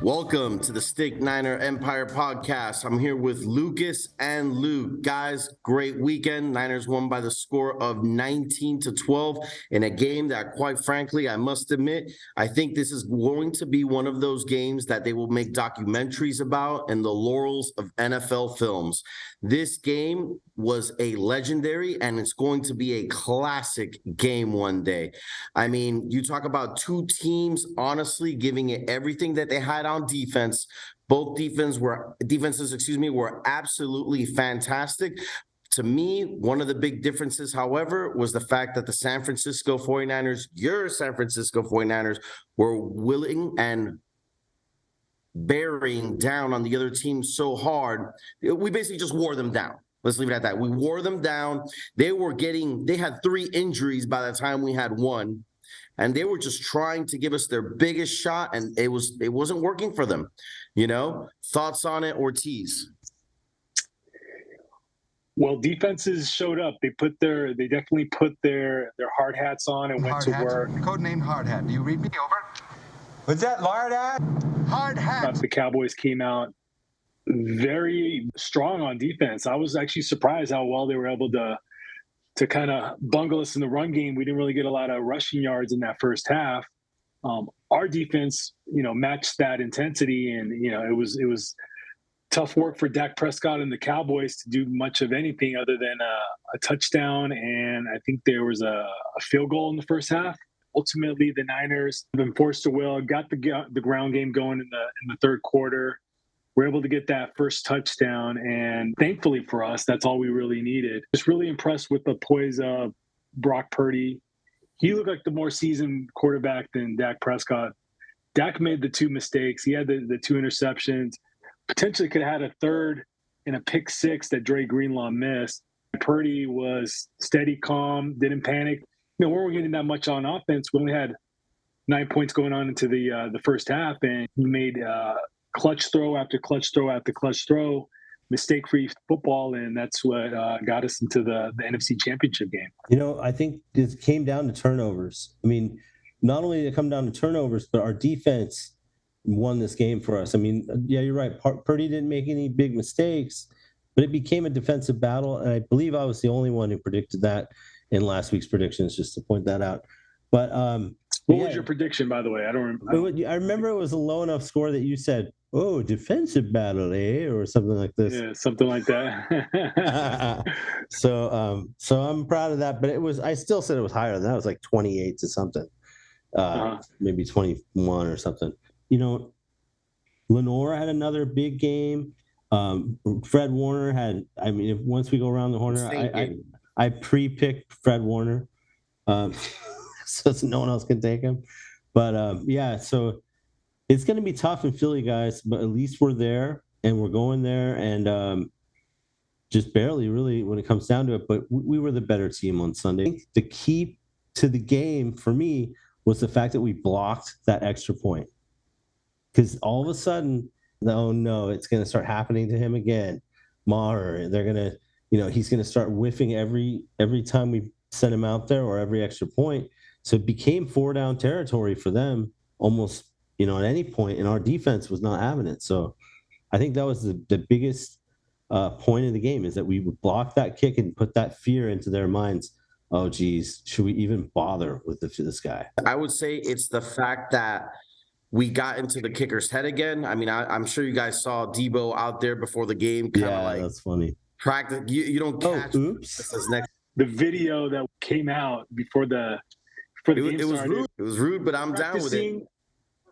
Welcome to the Steak Niner Empire podcast. I'm here with Lucas and Luke. Guys, great weekend. Niners won by the score of 19-12 in a game that, quite frankly, I must admit, I think this is going to be one of those games that they will make documentaries about and the laurels of NFL films. This game was a legendary, and it's going to be a classic game one day. I mean, you talk about two teams honestly giving it everything that they had on defense. Both defenses were absolutely fantastic. To me, one of the big differences, however, was the fact that the San Francisco 49ers, your San Francisco 49ers, were willing and bearing down on the other team so hard. We basically just wore them down. Let's leave it at that. We wore them down. They had 3 injuries by the time we had one. And they were just trying to give us their biggest shot, and it wasn't working for them. You know, thoughts on it, Ortiz? Well, defenses showed up. They definitely put their hard hats on and went to work. Codename Hard Hat. Do you read me? Over. Was that Hard Hat? Hard Hat. The Cowboys came out very strong on defense. I was actually surprised how well they were able to kind of bungle us in the run game. We didn't really get a lot of rushing yards in that first half. Our defense, matched that intensity, and it was tough work for Dak Prescott and the Cowboys to do much of anything other than a touchdown, and I think there was a field goal in the first half. Ultimately, the Niners have been forced to will, got the ground game going in the third quarter. We're able to get that first touchdown, and thankfully for us, that's all we really needed. Just really impressed with the poise of Brock Purdy. He looked like the more seasoned quarterback than Dak Prescott. Dak made the 2 mistakes. He had the 2 interceptions. Potentially could have had a third and a pick 6 that Dre Greenlaw missed. Purdy was steady, calm, didn't panic. We weren't getting that much on offense. We only had 9 points going on into the first half, and he made clutch throw after clutch throw after clutch throw, mistake-free football, and that's what got us into the NFC Championship game. I think it came down to turnovers. I mean, not only did it come down to turnovers, but our defense won this game for us. I mean, yeah, you're right. Purdy didn't make any big mistakes, but it became a defensive battle, and I believe I was the only one who predicted that in last week's predictions, just to point that out. But what was your prediction, by the way? I don't remember. I remember it was a low enough score that you said, "Oh, defensive battle, eh?" or something like this. Yeah, something like that. So I'm proud of that. But I still said it was higher than that. It was like 28 to something, maybe 21 or something. Lenore had another big game. Fred Warner had. I mean, once we go around the horn, I pre-picked Fred Warner, so no one else can take him. But so. It's going to be tough in Philly, guys, but at least we're there, and we're going there, and just barely, really, when it comes down to it. But we were the better team on Sunday. I think the key to the game for me was the fact that we blocked that extra point. Because all of a sudden, oh no, it's going to start happening to him again. Maher, they're going to, he's going to start whiffing every time we send him out there or every extra point. So it became 4-down territory for them almost. At any point, and our defense was not having it. So I think that was the biggest point of the game, is that we would block that kick and put that fear into their minds. Oh, geez, should we even bother with this guy? I would say it's the fact that we got into the kicker's head again. I mean, I'm sure you guys saw Debo out there before the game. That's funny. Practice. You don't catch. Oops. The video that came out before the game it was rude. It was rude, but I'm down with it.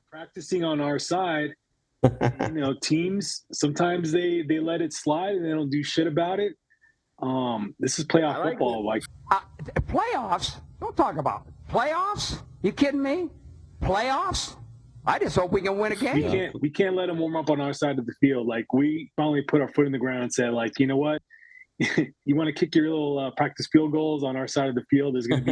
Practicing on our side, teams sometimes they let it slide and they don't do shit about it. This is playoff football. Playoffs? Don't talk about it. Playoffs? You kidding me? Playoffs? I just hope we can win a game. We can't let them warm up on our side of the field. Like, we finally put our foot in the ground and said, like, you know what? You want to kick your little practice field goals on our side of the field? There's going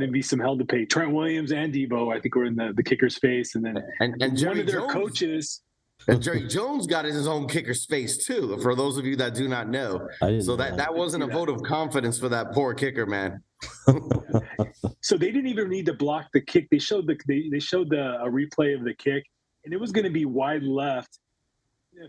to be some hell to pay. Trent Williams and Debo, I think, were in the kicker's face, and then and one of their coaches. And Jerry Jones got his own kicker's face too. For those of you that do not know, so that wasn't a vote of confidence for that poor kicker, man. So they didn't even need to block the kick. They showed a replay of the kick, and it was going to be wide left.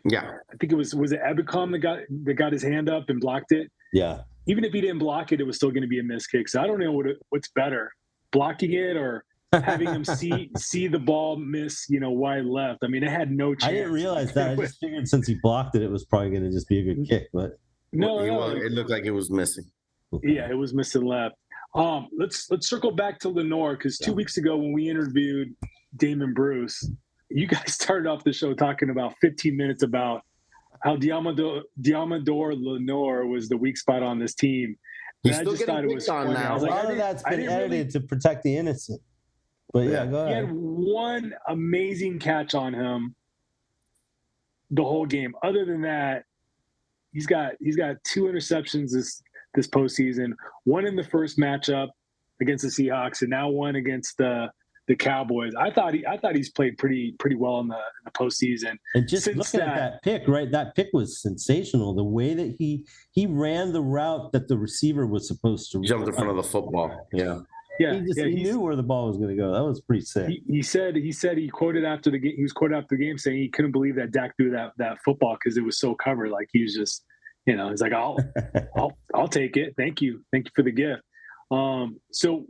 Yeah. I think it was it Ebicom that got his hand up and blocked it. Yeah. Even if he didn't block it, it was still going to be a missed kick. So I don't know what's better, blocking it or having him see the ball miss, wide left. I mean, it had no chance. I didn't realize that. I just figured since he blocked it, it was probably going to just be a good kick. But no, it looked like it was missing. Yeah, it was missing left. Let's circle back to Lenore, because 2 weeks ago when we interviewed Damon Bruce, you guys started off the show talking about 15 minutes about how Diamador Lenore was the weak spot on this team. He's still getting picked on now. A lot of that's been edited to protect the innocent. But yeah, go ahead. He had one amazing catch on him the whole game. Other than that, he's got 2 interceptions this postseason. One in the first matchup against the Seahawks, and now one against the Cowboys. I thought he's played pretty well in the postseason. And just looking at that pick, right? That pick was sensational. The way that he ran the route that the receiver was supposed to jump in front of the football. Yeah. Yeah, he knew where the ball was going to go. That was pretty sick. He said he quoted after the game. He was quoted after the game saying he couldn't believe that Dak threw that football because it was so covered. Like he was just, he's like, I'll take it. Thank you for the gift. So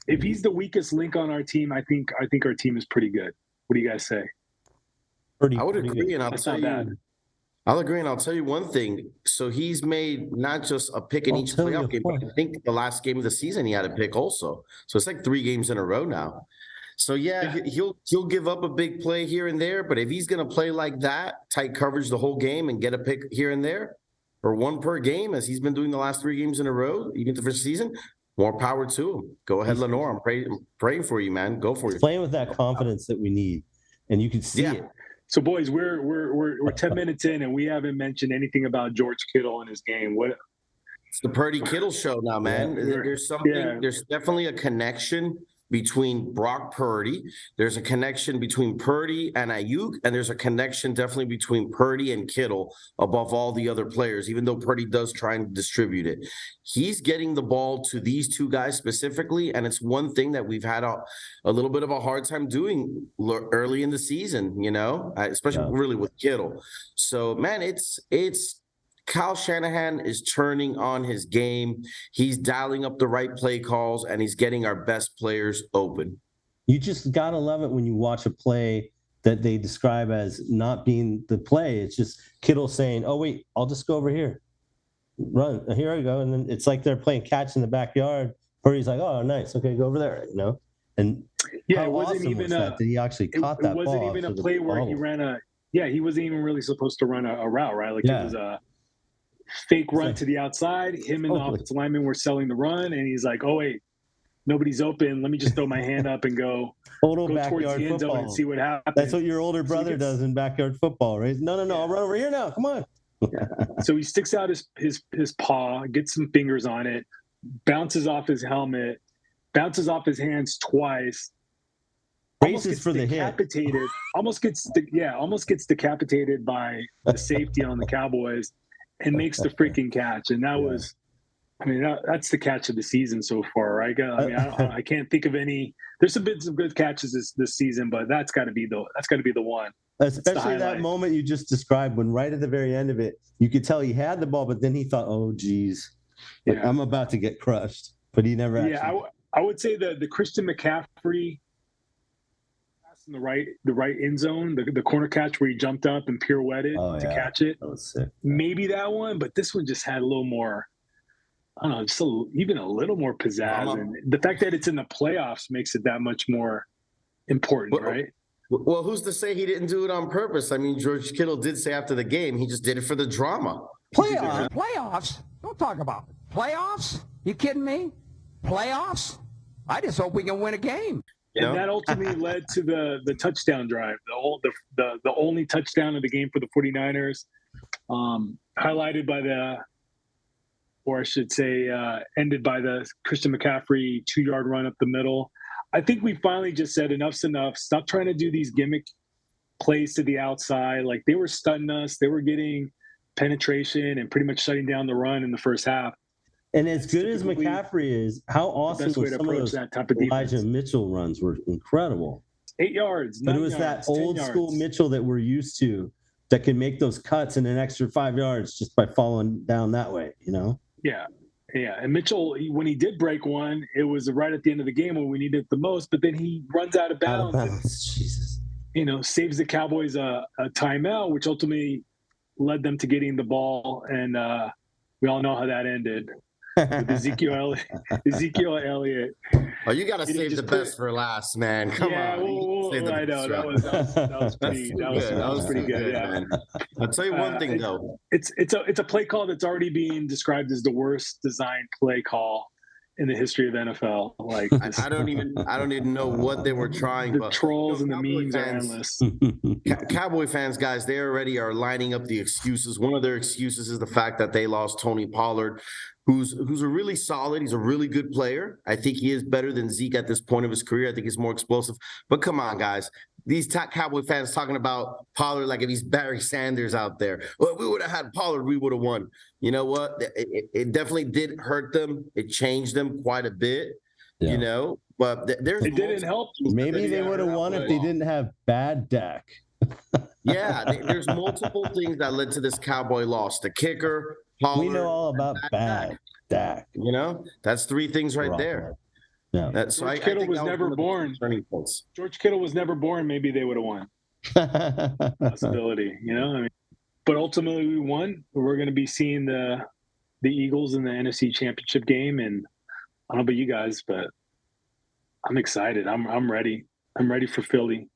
if he's the weakest link on our team, I think our team is pretty good. What do you guys say? I would agree, and I'll agree, and I'll tell you one thing. So he's made not just a pick in each playoff game, but I think the last game of the season he had a pick also. So it's like 3 games in a row now. So yeah, he'll give up a big play here and there, but if he's going to play like that, tight coverage the whole game and get a pick here and there, or 1 per game, as he's been doing the last 3 games in a row, even the first season, more power to him. Go ahead, Lenore. I'm praying for you, man. Go for it. Playing with that confidence that we need, and you can see it. So, boys, we're 10 minutes in, and we haven't mentioned anything about George Kittle and his game. It's the Purdy Kittle show now, man. There's something. Yeah. There's definitely a connection between Brock Purdy. There's a connection between Purdy and Ayuk, and there's a connection definitely between Purdy and Kittle above all the other players, even though Purdy does try and distribute it. He's getting the ball to these 2 guys specifically, and it's one thing that we've had a little bit of a hard time doing early in the season, especially really with Kittle. So, man, it's Kyle Shanahan is turning on his game. He's dialing up the right play calls, and he's getting our best players open. You just got to love it when you watch a play that they describe as not being the play. It's just Kittle saying, oh, wait, I'll just go over here. Run. Here I go. And then it's like they're playing catch in the backyard. Purdy's like, oh, nice. Okay, go over there, And it wasn't even that he actually caught that ball. It wasn't even a play where he ran he wasn't even really supposed to run a route, right? Like it was a fake run to the outside. Him and the offensive lineman were selling the run, and he's like, "Oh wait, nobody's open. Let me just throw my hand up and go towards the end zone and see what happens." That's what your older brother does in backyard football, right? No, I'll run over here now. Come on. So he sticks out his paw, gets some fingers on it, bounces off his helmet, bounces off his hands twice. Braces for the hit. Almost gets decapitated by the safety on the Cowboys. And makes the freaking catch, and that's the catch of the season so far, right? I can't think of any. There's been some good catches this season, but that's got to be the one. Especially that moment you just described, when right at the very end of it, you could tell he had the ball, but then he thought, "Oh, geez, I'm about to get crushed," but he never. I would say the Christian McCaffrey in the right end zone, the corner catch where he jumped up and pirouetted to catch it. That was sick. Maybe that one, but this one just had a little more, I don't know, even a little more pizzazz. And the fact that it's in the playoffs makes it that much more important, right? Well, who's to say he didn't do it on purpose? I mean, George Kittle did say after the game, he just did it for the drama. Playoffs? Don't talk about it. Playoffs? You kidding me? Playoffs? I just hope we can win a game. And that ultimately led to the touchdown drive, the only touchdown of the game for the 49ers, highlighted by ended by the Christian McCaffrey 2-yard run up the middle. I think we finally just said enough's enough. Stop trying to do these gimmick plays to the outside. Like, they were stunning us. They were getting penetration and pretty much shutting down the run in the first half. And as good as McCaffrey is, how awesome was some of those Elijah Mitchell runs were incredible. 8 yards. But it 9 was yards, that 10 old school yards. Mitchell that we're used to that can make those cuts and an extra 5 yards just by falling down that way, you know? Yeah. Yeah. And Mitchell, when he did break one, it was right at the end of the game when we needed it the most, but then he runs out of bounds. Out of bounds. Jesus. And, saves the Cowboys a timeout, which ultimately led them to getting the ball. And we all know how that ended. With Ezekiel Elliott. Oh, you got to save the best for last, man. Come on. I know that was pretty good. Yeah. Man. I'll tell you one thing though. It's a play call that's already being described as the worst designed play call in the history of NFL. Like I don't even know what they were trying. The trolls and the memes are endless. Cowboy fans, guys, they already are lining up the excuses. One of their excuses is the fact that they lost Tony Pollard, who's a really solid. He's a really good player. I think he is better than Zeke at this point of his career. I think he's more explosive. But come on, guys. These Cowboy fans talking about Pollard like if he's Barry Sanders out there. Well, we would have had Pollard, we would have won. You know what? It definitely did hurt them. It changed them quite a bit, But there's it didn't help. Maybe they would have won if they didn't have bad Dak. Yeah, there's multiple things that led to this Cowboy loss. The kicker, Pollard. We know all about bad Dak. That's thrry things right there. Yeah. George Kittle was never born. George Kittle was never born. Maybe they would have won. Possibility, But ultimately, we won. We're going to be seeing the Eagles in the NFC Championship game, and I don't know about you guys, but I'm excited. I'm ready. I'm ready for Philly.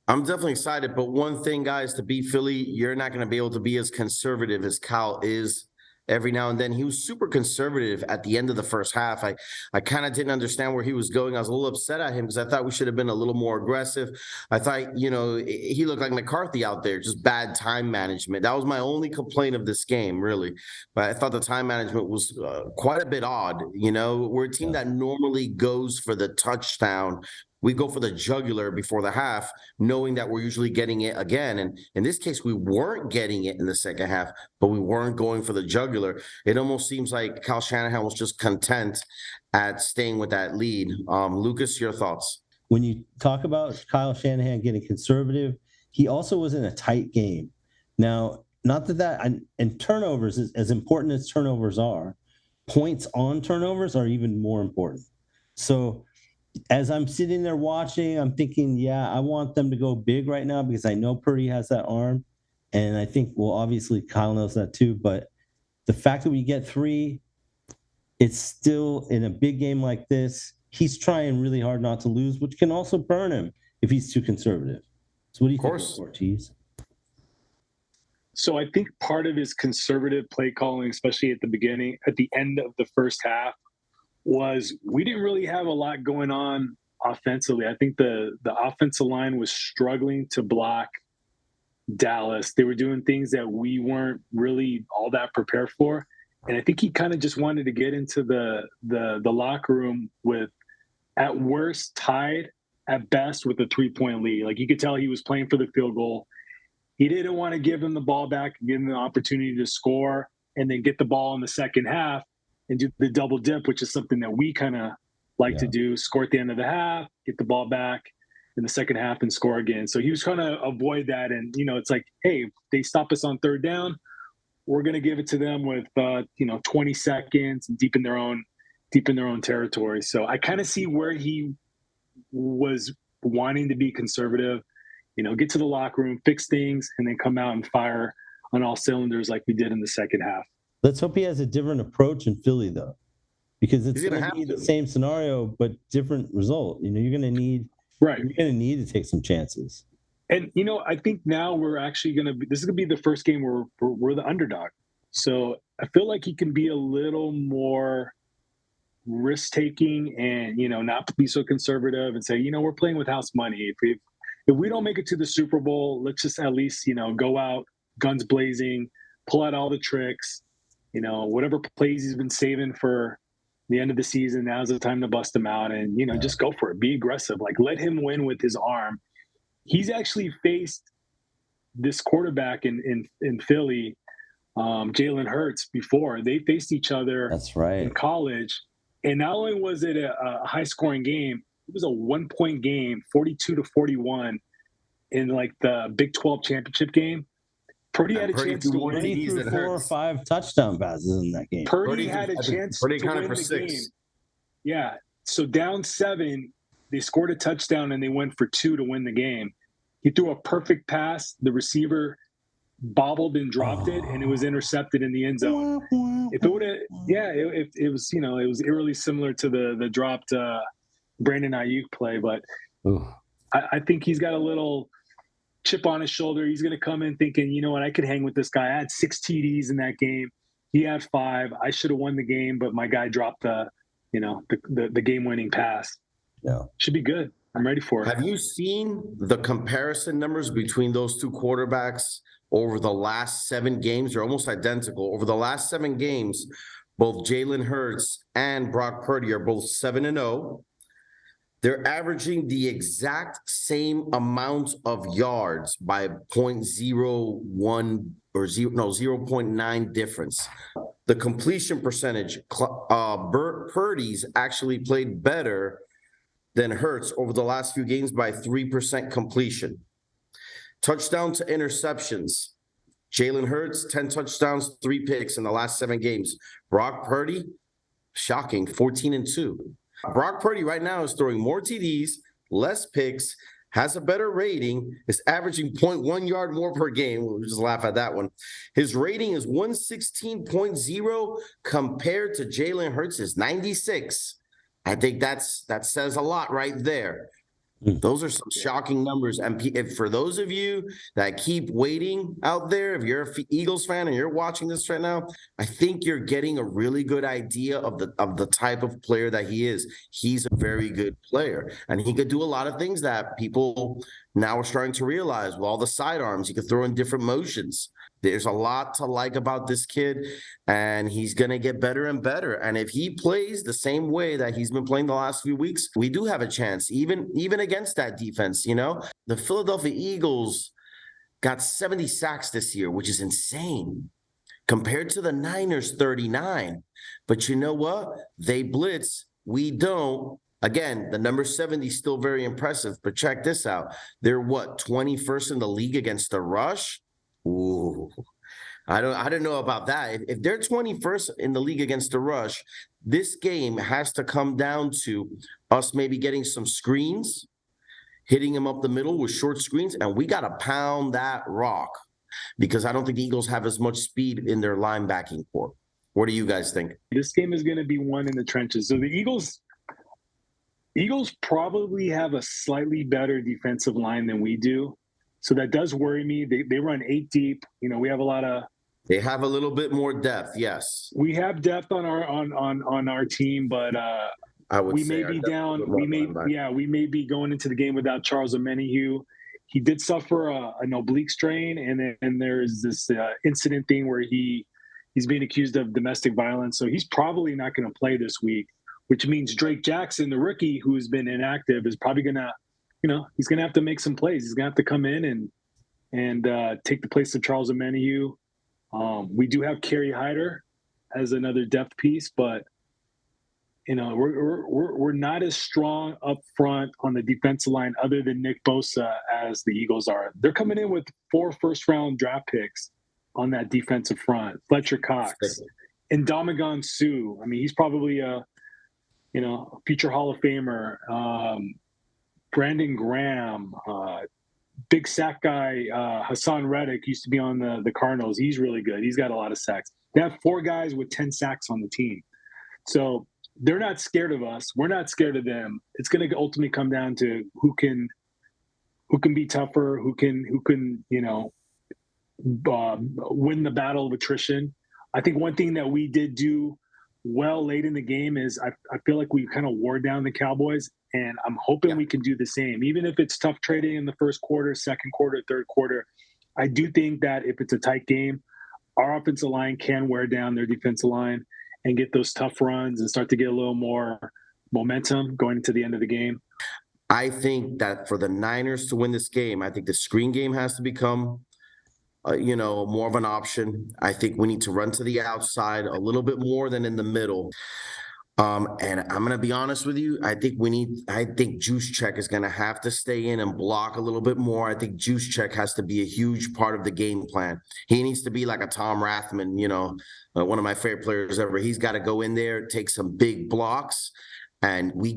I'm definitely excited. But one thing, guys, to beat Philly, you're not going to be able to be as conservative as Kyle is. Every now and then he was super conservative at the end of the first half. I kind of didn't understand where he was going. I was a little upset at him because I thought we should have been a little more aggressive. I thought, he looked like McCarthy out there, just bad time management. That was my only complaint of this game, really. But I thought the time management was quite a bit odd. We're a team that normally goes for the touchdown. We go for the jugular before the half, knowing that we're usually getting it again. And in this case, we weren't getting it in the second half, but we weren't going for the jugular. It almost seems like Kyle Shanahan was just content at staying with that lead. Lucas, your thoughts? When you talk about Kyle Shanahan getting conservative, he also was in a tight game. Now, not that and turnovers, as important as turnovers are, points on turnovers are even more important. So as I'm sitting there watching, I'm thinking, I want them to go big right now because I know Purdy has that arm. And I think, obviously Kyle knows that too. But the fact that we get 3, it's still in a big game like this. He's trying really hard not to lose, which can also burn him if he's too conservative. So what do you think, Ortiz? So I think part of his conservative play calling, especially at the end of the first half, was we didn't really have a lot going on offensively. I think the offensive line was struggling to block Dallas. They were doing things that we weren't really all that prepared for. And I think he kind of just wanted to get into the locker room with, at worst, tied, at best with a 3-point lead. Like you could tell he was playing for the field goal. He didn't want to give him the ball back and give him the opportunity to score and then get the ball in the second half and do the double dip, which is something that we kind of like to do, score at the end of the half, get the ball back in the second half and score again. So he was trying to avoid that. And, it's like, hey, if they stop us on third down, we're going to give it to them with, 20 seconds deep in their own territory. So I kind of see where he was wanting to be conservative, get to the locker room, fix things, and then come out and fire on all cylinders like we did in the second half. Let's hope he has a different approach in Philly, though, because it's going to be the same scenario but different result. You're going to need to take some chances. And I think now we're actually this is going to be the first game where we're the underdog. So I feel like he can be a little more risk taking and not be so conservative and say we're playing with house money. If we don't make it to the Super Bowl, let's just at least go out guns blazing, pull out all the tricks. Whatever plays he's been saving for the end of the season, now's the time to bust him out and, just go for it. Be aggressive. Like, let him win with his arm. He's actually faced this quarterback in Philly, Jalen Hurts, before. They faced each other That's right. in college. And not only was it a high-scoring game, it was a 1-point game, 42-41 in like the Big 12 championship game. Purdy had a chance to win. Purdy threw 4 or 5 touchdown passes in that game. Purdy had a chance to win the game. Yeah. So down 7, they scored a touchdown and they went for 2 to win the game. He threw a perfect pass. The receiver bobbled and dropped it, and it was intercepted in the end zone. If it would have, it was, it was eerily similar to the dropped Brandon Ayuk play, but I think he's got a little chip on his shoulder. He's going to come in thinking, you know what, I could hang with this guy. I had 6 TDs in that game. He had 5. I should have won the game, but my guy dropped the game-winning pass. Yeah, should be good. I'm ready for it. Have you seen the comparison numbers between those two quarterbacks over the last 7 games? They're almost identical. Over the last 7 games, both Jalen Hurts and Brock Purdy are both 7-0. They're averaging the exact same amount of yards by 0.01 or 0.9 difference. The completion percentage, Purdy's actually played better than Hurts over the last few games by 3% completion. Touchdown to interceptions. Jalen Hurts, 10 touchdowns, 3 picks in the last 7 games. Brock Purdy, shocking, 14-2. Brock Purdy right now is throwing more TDs, less picks, has a better rating, is averaging 0.1 yard more per game. We'll just laugh at that one. His rating is 116.0 compared to Jalen Hurts' 96. I think that says a lot right there. Those are some shocking numbers. And if for those of you that keep waiting out there, if you're an Eagles fan and you're watching this right now, I think you're getting a really good idea of the type of player that he is. He's a very good player, and he could do a lot of things that people now are starting to realize. With all the sidearms, he could throw in different motions. There's a lot to like about this kid, and he's going to get better and better. And if he plays the same way that he's been playing the last few weeks, we do have a chance, even against that defense. The Philadelphia Eagles got 70 sacks this year, which is insane, compared to the Niners' 39. But you know what? They blitz. We don't. Again, the number 70 is still very impressive, but check this out. They're 21st in the league against the rush? Ooh, I don't know about that. If they're 21st in the league against the rush, this game has to come down to us maybe getting some screens, hitting them up the middle with short screens, and we got to pound that rock because I don't think the Eagles have as much speed in their linebacking core. What do you guys think? This game is going to be won in the trenches. So the Eagles probably have a slightly better defensive line than we do. So that does worry me. They run 8 deep. We have a lot of. They have a little bit more depth. Yes, we have depth on our team, but we may be down. We may be going into the game without Charles Omenihu. He did suffer an oblique strain, and there's this incident thing where he's being accused of domestic violence. So he's probably not going to play this week, which means Drake Jackson, the rookie who's been inactive, is probably going to. He's going to have to make some plays. He's going to have to come in and take the place of Charles Omenihu. We do have Kerry Hyder as another depth piece, but we're not as strong up front on the defensive line other than Nick Bosa as the Eagles are. They're coming in with 4 first-round draft picks on that defensive front. Fletcher Cox and Ndamukong Suh. I mean, he's probably a future Hall of Famer. Brandon Graham, big sack guy, Hassan Reddick used to be on the Cardinals. He's really good. He's got a lot of sacks. They have 4 guys with 10 sacks on the team. So they're not scared of us. We're not scared of them. It's going to ultimately come down to who can be tougher, who can win the battle of attrition. I think one thing that we did do well late in the game is I feel like we kind of wore down the Cowboys, and I'm hoping we can do the same. Even if it's tough trading in the first quarter, second quarter, third quarter, I do think that if it's a tight game, our offensive line can wear down their defensive line and get those tough runs and start to get a little more momentum going into the end of the game. I think that for the Niners to win this game, I think the screen game has to become more of an option. I think we need to run to the outside a little bit more than in the middle. And I'm gonna be honest with you. I think Juszczyk is gonna have to stay in and block a little bit more. I think Juszczyk has to be a huge part of the game plan. He needs to be like a Tom Rathman, one of my favorite players ever. He's got to go in there, take some big blocks. And we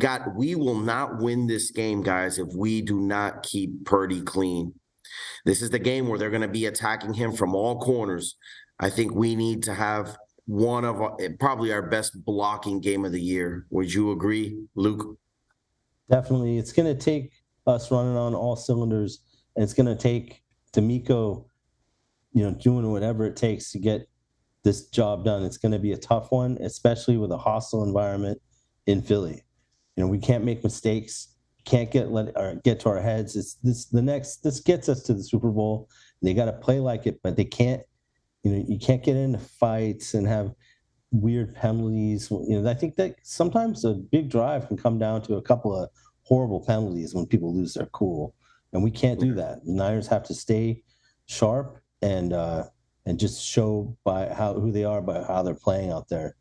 will not win this game, guys, if we do not keep Purdy clean. This is the game where they're going to be attacking him from all corners. I think we need to have one of probably our best blocking game of the year. Would you agree, Luke? Definitely. It's going to take us running on all cylinders, and it's going to take D'Amico, doing whatever it takes to get this job done. It's going to be a tough one, especially with a hostile environment in Philly. We can't make mistakes. Can't get to our heads. This gets us to the Super Bowl. They got to play like it, but they can't. You can't get into fights and have weird penalties. I think that sometimes a big drive can come down to a couple of horrible penalties when people lose their cool, and we can't do that. The Niners have to stay sharp and just show by who they are by how they're playing out there.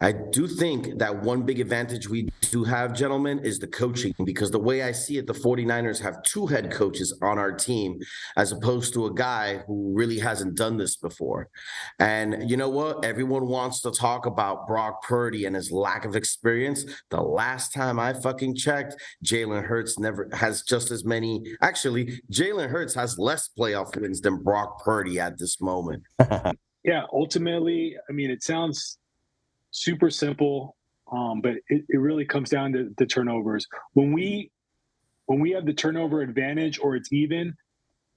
I do think that one big advantage we do have, gentlemen, is the coaching, because the way I see it, the 49ers have two head coaches on our team as opposed to a guy who really hasn't done this before. And you know what? Everyone wants to talk about Brock Purdy and his lack of experience. The last time I fucking checked, Jalen Hurts never has just as many. Actually, Jalen Hurts has less playoff wins than Brock Purdy at this moment. Yeah, ultimately, it sounds super simple, but it really comes down to the turnovers. When we have the turnover advantage or it's even,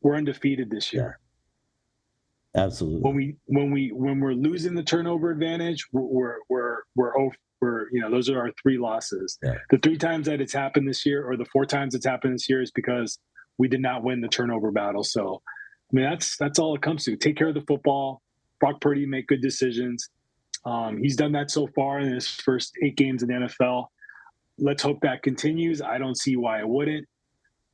we're undefeated this year. Absolutely. When we're losing the turnover advantage, we're those are our three losses. Yeah. The 3 times that it's happened this year, or the 4 times it's happened this year, is because we did not win the turnover battle. So, that's all it comes to. Take care of the football. Brock Purdy make good decisions. He's done that so far in his first 8 games in the NFL. Let's hope that continues. I don't see why it wouldn't.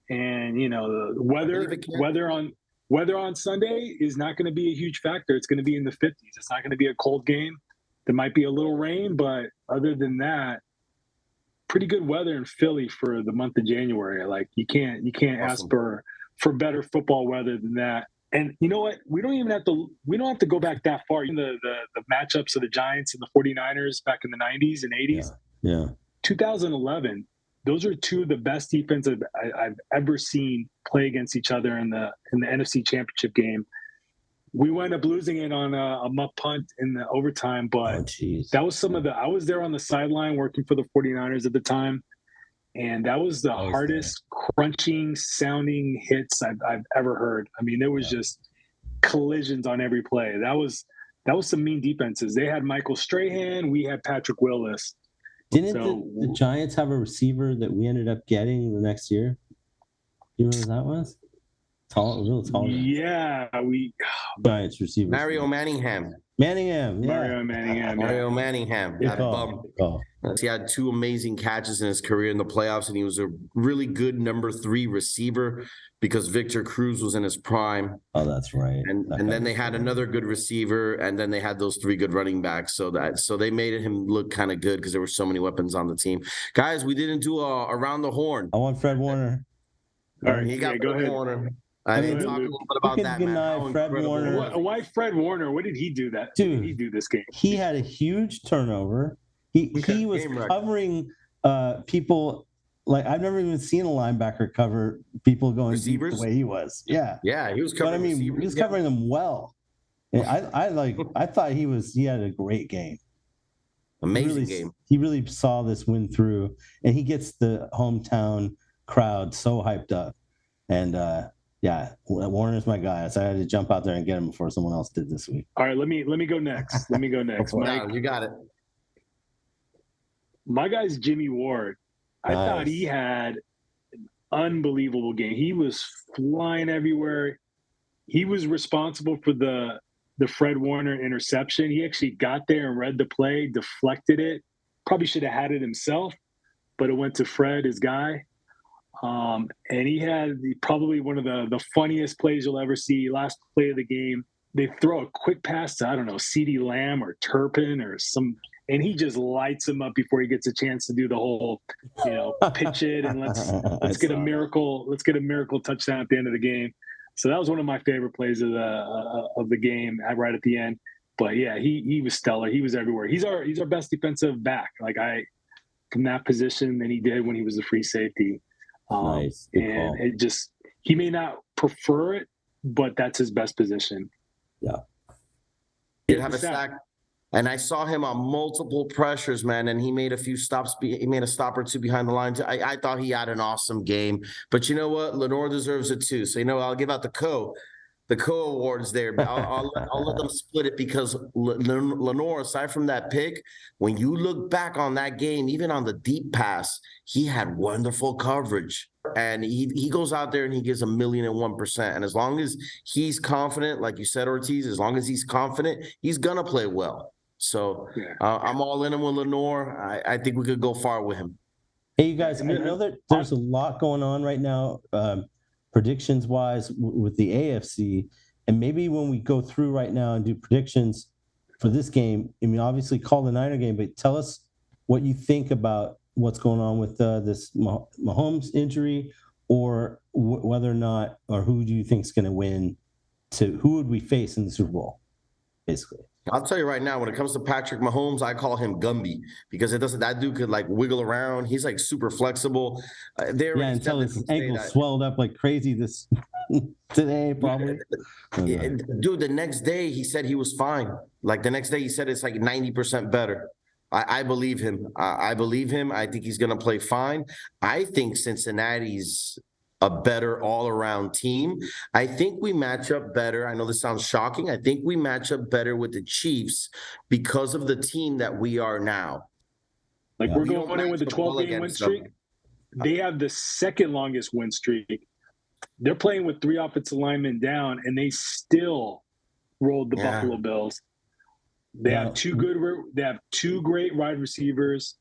And the weather on Sunday is not going to be a huge factor. It's going to be in the 50s. It's not going to be a cold game. There might be a little rain, but other than that, pretty good weather in Philly for the month of January. Like you can't awesome. Ask for better football weather than that. And you know what? We don't have to go back that far. The matchups of the Giants and the 49ers back in the 90s and 80s. Yeah. 2011, those are 2 of the best defenses I've ever seen play against each other in the NFC Championship game. We wound up losing it on a muff punt in the overtime, but that was I was there on the sideline working for the 49ers at the time. And that was the hardest crunching sounding hits I've ever heard. There was just collisions on every play. That was some mean defenses. They had Michael Strahan. We had Patrick Willis. Didn't the Giants have a receiver that we ended up getting the next year? Do you remember who that was? Real tall. Yeah, Giants receiver. Mario Manningham. Manningham. Mario Manningham. That bum. He had 2 amazing catches in his career in the playoffs, and he was a really good number 3 receiver because Victor Cruz was in his prime. Oh, that's right. And then they had another good receiver, and then they had those 3 good running backs. So they made him look kind of good because there were so many weapons on the team. Guys, we didn't do around the horn. I want Fred Warner. All right, go ahead. Warner. I didn't talk a little bit about that, man. Fred Warner. Why Fred Warner? What did he do that? Dude, what did he do this game? He had a huge turnover. He was covering people like I've never even seen a linebacker cover people going deep the way he was. Yeah, he was covering. But he was covering them well. And I thought he had a great game. Amazing game. He really saw this win through, and he gets the hometown crowd so hyped up. And Warner's my guy. So I had to jump out there and get him before someone else did this week. All right, let me go next. Mike, you got it. My guy's Jimmy Ward. I thought he had an unbelievable game. He was flying everywhere. He was responsible for the Fred Warner interception. He actually got there and read the play, deflected it. Probably should have had it himself, but it went to Fred, his guy. And he had probably one of the funniest plays you'll ever see. Last play of the game, they throw a quick pass to, I don't know, CeeDee Lamb or Turpin or some and he just lights him up before he gets a chance to do the whole, pitch it and let's get a miracle touchdown at the end of the game. So that was one of my favorite plays of the game right at the end. But yeah, he was stellar. He was everywhere. He's our best defensive back. From that position than he did when he was a free safety. Nice. And it just, he may not prefer it, but that's his best position. Yeah. He did have a sack. And I saw him on multiple pressures, man, and he made a few stops. He made a stop or two behind the lines. I thought he had an awesome game. But you know what? Lenore deserves it too. So, I'll give out the co awards there. But I'll let them split it because Lenore, aside from that pick, when you look back on that game, even on the deep pass, he had wonderful coverage. And he goes out there and he gives 1,001%. And as long as he's confident, like you said, Ortiz, as long as he's confident, he's going to play well. So I'm all in with Lenore. I think we could go far with him. Hey, you guys, I know that there's a lot going on right now, predictions-wise, with the AFC. And maybe when we go through right now and do predictions for this game, obviously call the Niner game, but tell us what you think about what's going on with this Mahomes injury, or whether or not, or who do you think is going to win? Who would we face in the Super Bowl, basically? I'll tell you right now, when it comes to Patrick Mahomes, I call him Gumby because that dude could wiggle around. He's super flexible. Until his ankle swelled up like crazy this today, probably. Dude, the next day he said he was fine. The next day he said it's 90% better. I believe him. I believe him. I think he's going to play fine. I think Cincinnati's a better all-around team. I think we match up better. I know this sounds shocking. I think we match up better with the Chiefs because of the team that we are now. We're going in with a 12-game win streak. They have the second longest win streak. They're playing with 3 offensive linemen down, and they still rolled the Buffalo Bills. They have two great wide receivers,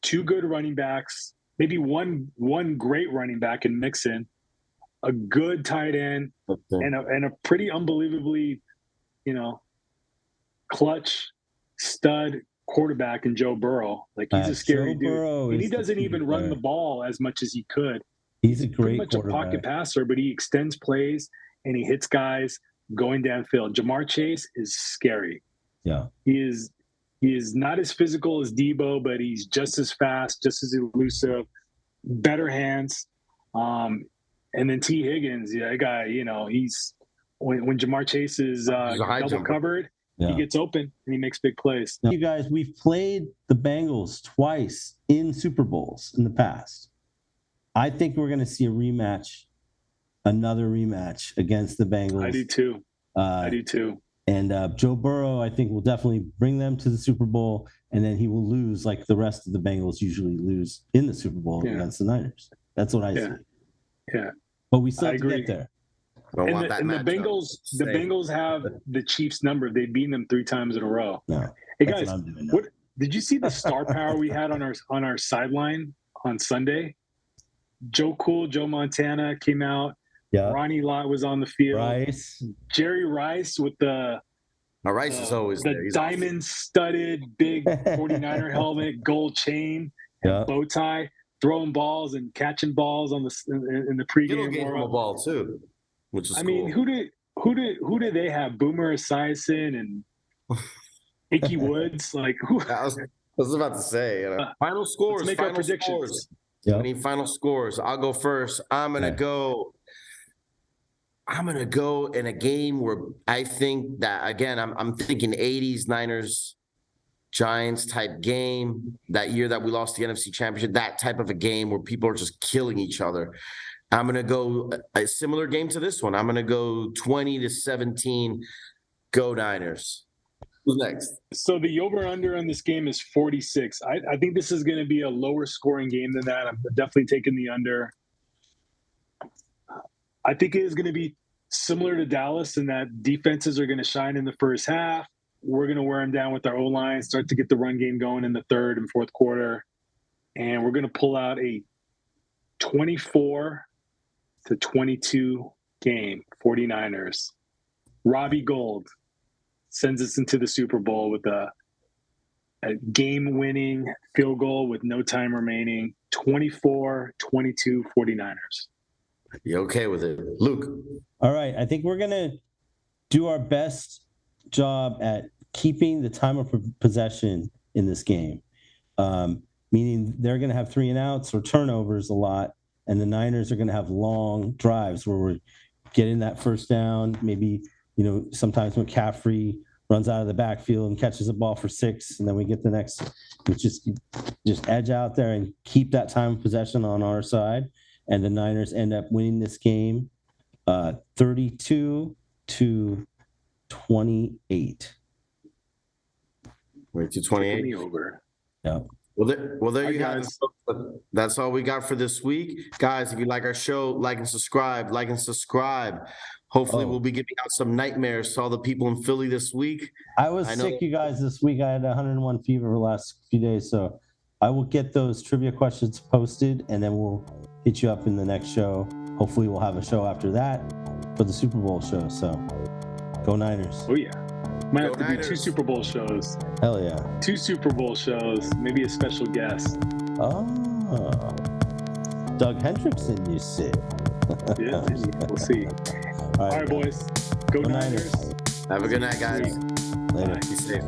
2 good running backs, maybe one great running back in Mixon, a good tight end, and a pretty unbelievably, clutch stud quarterback in Joe Burrow. He's a scary dude. And he doesn't even run the ball as much as he could. He's a great pretty much a pocket passer, but he extends plays and he hits guys going downfield. Jamar Chase is scary. Yeah. He is not as physical as Debo, but he's just as fast, just as elusive, better hands. And then T. Higgins, that guy, he's when Jamar Chase is double covered, he gets open and he makes big plays. Now, you guys, we've played the Bengals twice in Super Bowls in the past. I think we're going to see another rematch against the Bengals. I do too. And Joe Burrow, I think, will definitely bring them to the Super Bowl, and then he will lose like the rest of the Bengals usually lose in the Super Bowl against the Niners. That's what I see. Yeah. But we still have to get there. And the Bengals have the Chiefs' number. They've beaten them 3 times in a row. No, hey guys, what did you see the star power we had on our sideline on Sunday? Joe Montana came out. Yeah. Ronnie Lott was on the field. Rice. Jerry Rice with the Rice is always there. He's diamond-studded, big 49er helmet, gold chain, bow tie, throwing balls and catching balls in the pregame. Kittle gave him a ball too, which is cool. I mean, who did they have? Boomer Esiason and Ickey Woods? Who? I was about to say. Final scores. Let's make our predictions. Yep. I need final scores. I'll go first. I'm gonna go in a game where I think that, again, I'm thinking 80s Niners Giants type game, that year that we lost the NFC Championship, that type of a game where people are just killing each other. I'm going to go a similar game to this one. I'm going to go 20-17, go Niners. Who's next? So the over-under on this game is 46. I think this is going to be a lower scoring game than that. I'm definitely taking the under. I think it is going to be similar to Dallas in that defenses are going to shine in the first half. We're going to wear them down with our O-line, start to get the run game going in the third and fourth quarter. And we're going to pull out a 24-22 game, 49ers. Robbie Gould sends us into the Super Bowl with a a game-winning field goal with no time remaining. 24-22 49ers. You okay with it, Luke? All right. I think we're going to do our best job at keeping the time of possession in this game, meaning they're going to have 3 and outs or turnovers a lot, and the Niners are going to have long drives where we're getting that first down. Maybe, sometimes McCaffrey runs out of the backfield and catches a ball for 6, and then we get the next. Just edge out there and keep that time of possession on our side, and the Niners end up winning this game 32-28. 28 over. Yeah. Well, there you have it. That's all we got for this week. Guys, if you like our show, like and subscribe. Hopefully we'll be giving out some nightmares to all the people in Philly this week. I was sick, you guys, this week. I had 101 fever the last few days, so I will get those trivia questions posted, and then we'll hit you up in the next show. Hopefully we'll have a show after that for the Super Bowl show, so go Niners. Oh, yeah. Might have to Niners. do 2 Super Bowl shows. Hell yeah. 2 Super Bowl shows, maybe a special guest. Oh. Doug Hendrickson, you see. Yeah, we'll see. All right, boys. Go Niners. Have a good night, guys. Later. Be safe.